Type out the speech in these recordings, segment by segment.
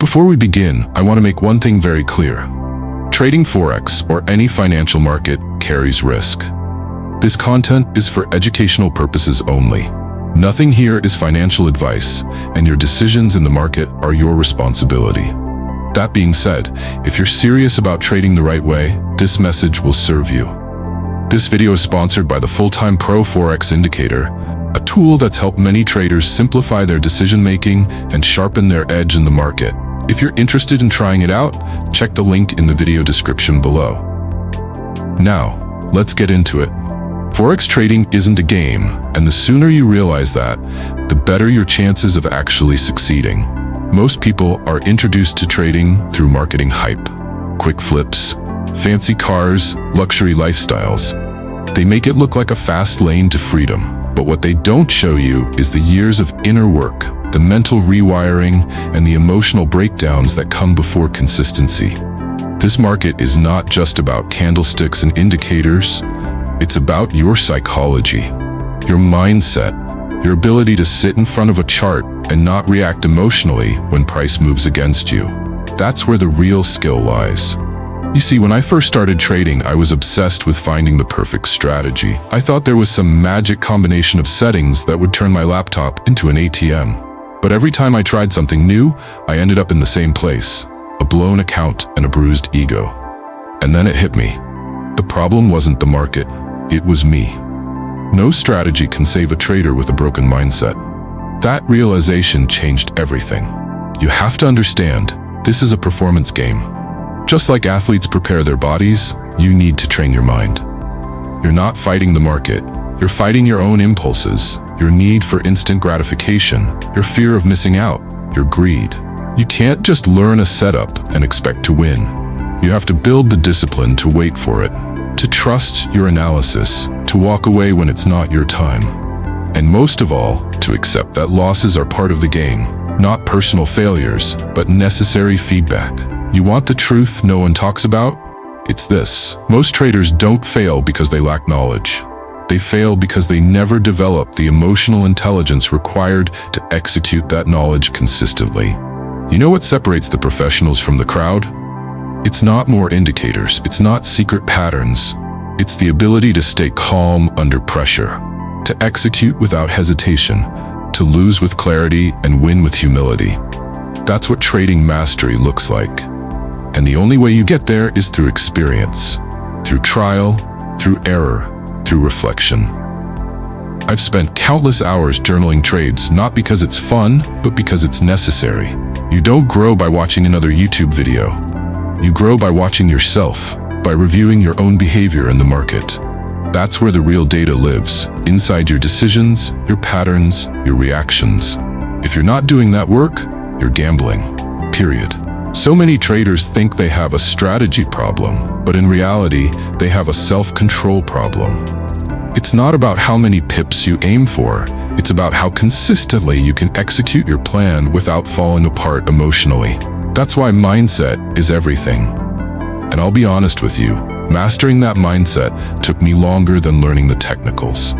Before we begin, I want to make one thing very clear. Trading Forex or any financial market carries risk. This content is for educational purposes only. Nothing here is financial advice, and your decisions in the market are your responsibility. That being said, if you're serious about trading the right way, this message will serve you. This video is sponsored by the Full-Time Pro Forex Indicator, a tool that's helped many traders simplify their decision-making and sharpen their edge in the market. If you're interested in trying it out, check the link in the video description below. Now, let's get into it. Forex trading isn't a game, and the sooner you realize that, the better your chances of actually succeeding. Most people are introduced to trading through marketing hype, quick flips, fancy cars, luxury lifestyles. They make it look like a fast lane to freedom, but what they don't show you is the years of inner work, the mental rewiring, and the emotional breakdowns that come before consistency. This market is not just about candlesticks and indicators. It's about your psychology, your mindset, your ability to sit in front of a chart and not react emotionally when price moves against you. That's where the real skill lies. You see, when I first started trading, I was obsessed with finding the perfect strategy. I thought there was some magic combination of settings that would turn my laptop into an ATM. But every time I tried something new, I ended up in the same place, a blown account and a bruised ego. And then it hit me. The problem wasn't the market, it was me. No strategy can save a trader with a broken mindset. That realization changed everything. You have to understand, this is a performance game. Just like athletes prepare their bodies, you need to train your mind. You're not fighting the market, you're fighting your own impulses, your need for instant gratification, your fear of missing out, your greed. You can't just learn a setup and expect to win. You have to build the discipline to wait for it, to trust your analysis, to walk away when it's not your time. And most of all, to accept that losses are part of the game, not personal failures, but necessary feedback. You want the truth no one talks about? It's this. Most traders don't fail because they lack knowledge. They fail because they never develop the emotional intelligence required to execute that knowledge consistently. You know what separates the professionals from the crowd? It's not more indicators, it's not secret patterns. It's the ability to stay calm under pressure, to execute without hesitation, to lose with clarity and win with humility. That's what trading mastery looks like. And the only way you get there is through experience, through trial, through error, through reflection. I've spent countless hours journaling trades, not because it's fun, but because it's necessary. You don't grow by watching another YouTube video. You grow by watching yourself, by reviewing your own behavior in the market. That's where the real data lives, inside your decisions, your patterns, your reactions. If you're not doing that work, you're gambling, period. So many traders think they have a strategy problem, but in reality, they have a self-control problem. It's not about how many pips you aim for, it's about how consistently you can execute your plan without falling apart emotionally. That's why mindset is everything. And I'll be honest with you, mastering that mindset took me longer than learning the technicals.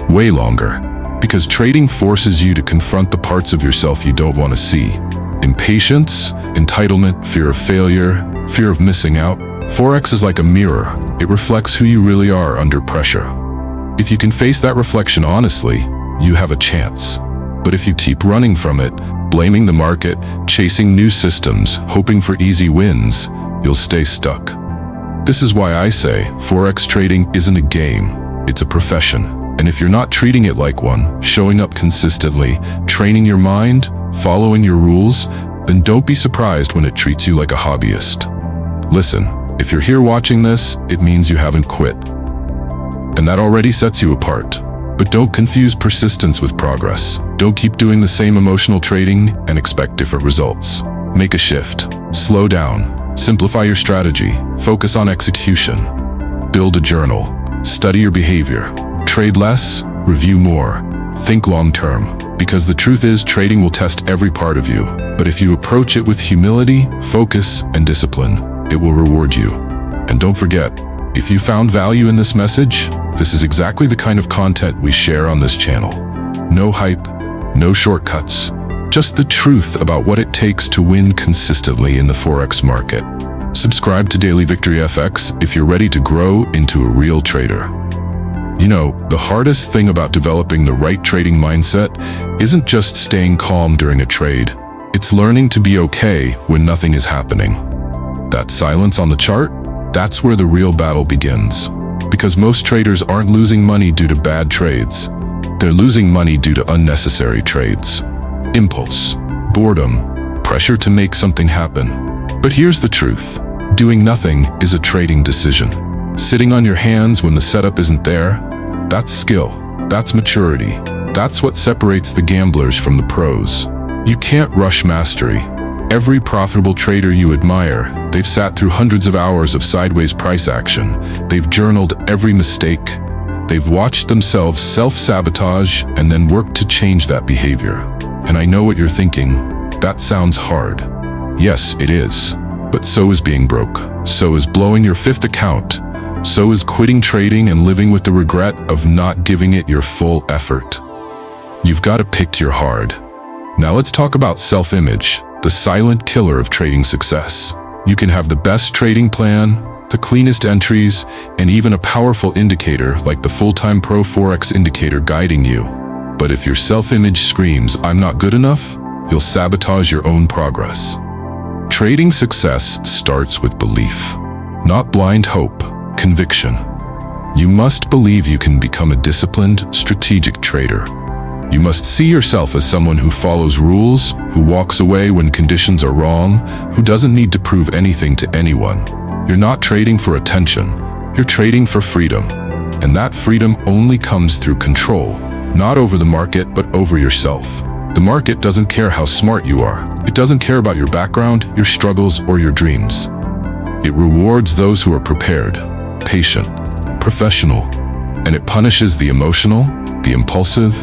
Way longer. Because trading forces you to confront the parts of yourself you don't want to see. Impatience, entitlement, fear of failure, fear of missing out. Forex is like a mirror. It reflects who you really are under pressure. If you can face that reflection honestly, you have a chance. But if you keep running from it, blaming the market, chasing new systems, hoping for easy wins, you'll stay stuck. This is why I say Forex trading isn't a game, it's a profession. And if you're not treating it like one, showing up consistently, training your mind, following your rules, then don't be surprised when it treats you like a hobbyist. Listen, if you're here watching this, it means you haven't quit. And that already sets you apart. But don't confuse persistence with progress. Don't keep doing the same emotional trading and expect different results. Make a shift. Slow down. Simplify your strategy. Focus on execution. Build a journal. Study your behavior. Trade less, review more. Think long-term. Because the truth is, trading will test every part of you. But if you approach it with humility, focus, and discipline, it will reward you. And don't forget, if you found value in this message, this is exactly the kind of content we share on this channel. No hype, no shortcuts, just the truth about what it takes to win consistently in the Forex market. Subscribe to Daily Victory FX if you're ready to grow into a real trader. You know, the hardest thing about developing the right trading mindset isn't just staying calm during a trade. It's learning to be okay when nothing is happening. That silence on the chart, that's where the real battle begins. Because most traders aren't losing money due to bad trades. They're losing money due to unnecessary trades. Impulse, boredom, pressure to make something happen. But here's the truth. Doing nothing is a trading decision. Sitting on your hands when the setup isn't there, that's skill, that's maturity. That's what separates the gamblers from the pros. You can't rush mastery. Every profitable trader you admire, they've sat through hundreds of hours of sideways price action. They've journaled every mistake. They've watched themselves self-sabotage and then worked to change that behavior. And I know what you're thinking. That sounds hard. Yes, it is. But so is being broke. So is blowing your 5th account. So is quitting trading and living with the regret of not giving it your full effort. You've got to pick your hard. Now let's talk about self-image, the silent killer of trading success. You can have the best trading plan, the cleanest entries, and even a powerful indicator like the full-time pro Forex indicator guiding you. But if your self-image screams, "I'm not good enough," you'll sabotage your own progress. Trading success starts with belief, not blind hope, conviction. You must believe you can become a disciplined, strategic trader. You must see yourself as someone who follows rules, who walks away when conditions are wrong, who doesn't need to prove anything to anyone. You're not trading for attention. You're trading for freedom. And that freedom only comes through control, not over the market, but over yourself. The market doesn't care how smart you are. It doesn't care about your background, your struggles, or your dreams. It rewards those who are prepared, patient, professional, and it punishes the emotional, the impulsive,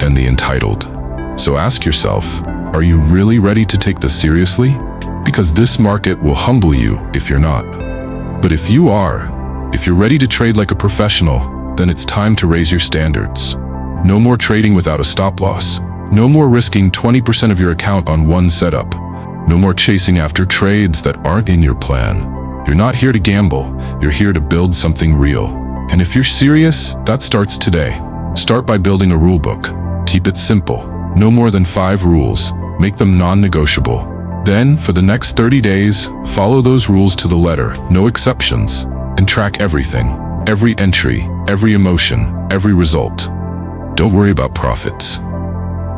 and the entitled. So ask yourself, are you really ready to take this seriously? Because this market will humble you if you're not. But if you are, if you're ready to trade like a professional, then it's time to raise your standards. No more trading without a stop loss. No more risking 20% of your account on one setup. No more chasing after trades that aren't in your plan. You're not here to gamble. You're here to build something real. And if you're serious, that starts today. Start by building a rule book. Keep it simple. No more than 5 rules. Make them non-negotiable. Then, for the next 30 days, follow those rules to the letter, no exceptions, and track everything. Every entry, every emotion, every result. Don't worry about profits.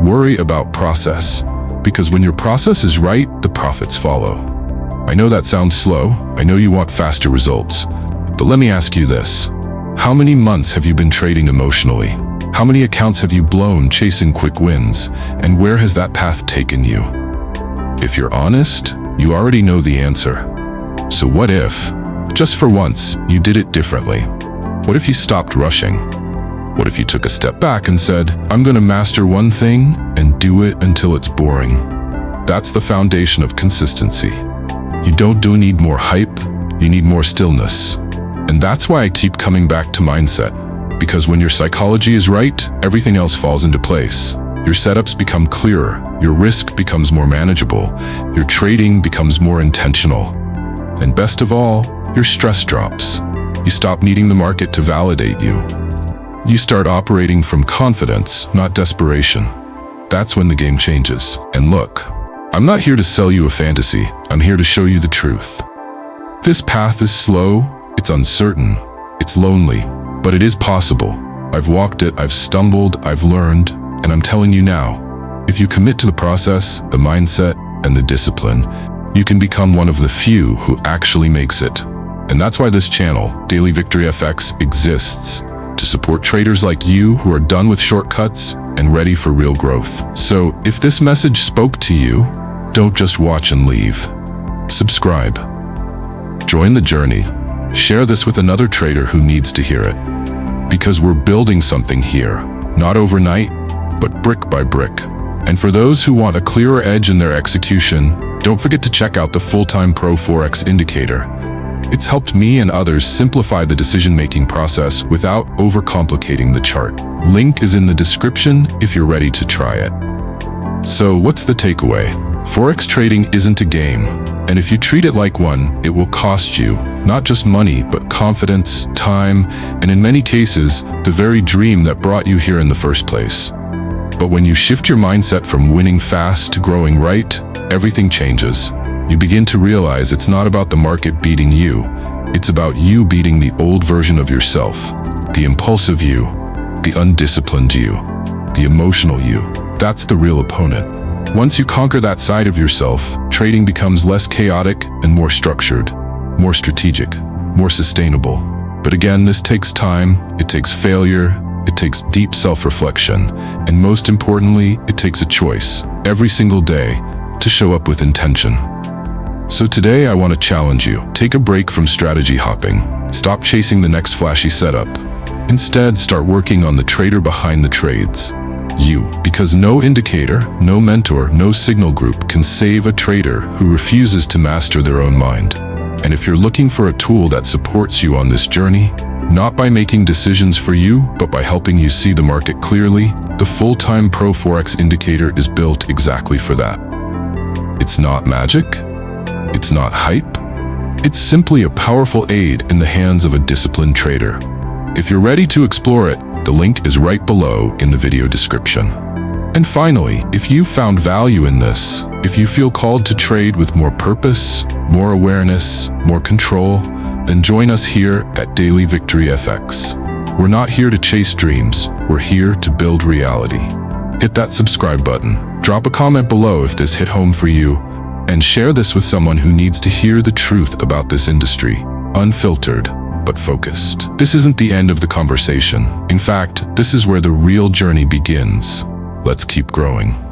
Worry about process, because when your process is right, the profits follow. I know that sounds slow. I know you want faster results. But let me ask you this. How many months have you been trading emotionally? How many accounts have you blown chasing quick wins? And where has that path taken you? If you're honest, you already know the answer. So what if, just for once, you did it differently? What if you stopped rushing? What if you took a step back and said, I'm going to master one thing and do it until it's boring? That's the foundation of consistency. You don't need more hype, you need more stillness. And that's why I keep coming back to mindset. Because when your psychology is right, everything else falls into place. Your setups become clearer, your risk becomes more manageable, your trading becomes more intentional. And best of all, your stress drops. You stop needing the market to validate you. You start operating from confidence, not desperation. That's when the game changes. And look, I'm not here to sell you a fantasy. I'm here to show you the truth. This path is slow, it's uncertain, it's lonely, but it is possible. I've walked it, I've stumbled, I've learned, and I'm telling you now, if you commit to the process, the mindset, and the discipline, you can become one of the few who actually makes it. And that's why this channel, Daily Victory FX, exists. To support traders like you who are done with shortcuts and ready for real growth. So if this message spoke to you, don't just watch and leave. Subscribe. Join the journey. Share this with another trader who needs to hear it. Because we're building something here, not overnight, but brick by brick. And for those who want a clearer edge in their execution, don't forget to check out the Full-Time Pro Forex indicator. It's helped me and others simplify the decision-making process without overcomplicating the chart. Link is in the description if you're ready to try it. So what's the takeaway? Forex trading isn't a game, and if you treat it like one, it will cost you not just money, but confidence, time, and in many cases, the very dream that brought you here in the first place. But when you shift your mindset from winning fast to growing right, everything changes. You begin to realize it's not about the market beating you, it's about you beating the old version of yourself, the impulsive you, the undisciplined you, the emotional you. That's the real opponent. Once you conquer that side of yourself, trading becomes less chaotic and more structured, more strategic, more sustainable. But again, this takes time, it takes failure, it takes deep self-reflection, and most importantly, it takes a choice, every single day, to show up with intention. So today I want to challenge you. Take a break from strategy hopping. Stop chasing the next flashy setup. Instead, start working on the trader behind the trades. You, because no indicator, no mentor, no signal group can save a trader who refuses to master their own mind. And if you're looking for a tool that supports you on this journey, not by making decisions for you, but by helping you see the market clearly, the Full-Time Pro Forex Indicator is built exactly for that. It's not magic. It's not hype. It's simply a powerful aid in the hands of a disciplined trader. If you're ready to explore it, the link is right below in the video description. And finally, if you found value in this, if you feel called to trade with more purpose, more awareness, more control, then join us here at Daily Victory FX. We're not here to chase dreams, we're here to build reality. Hit that subscribe button, drop a comment below if this hit home for you, and share this with someone who needs to hear the truth about this industry, unfiltered, but focused. This isn't the end of the conversation. In fact, this is where the real journey begins. Let's keep growing.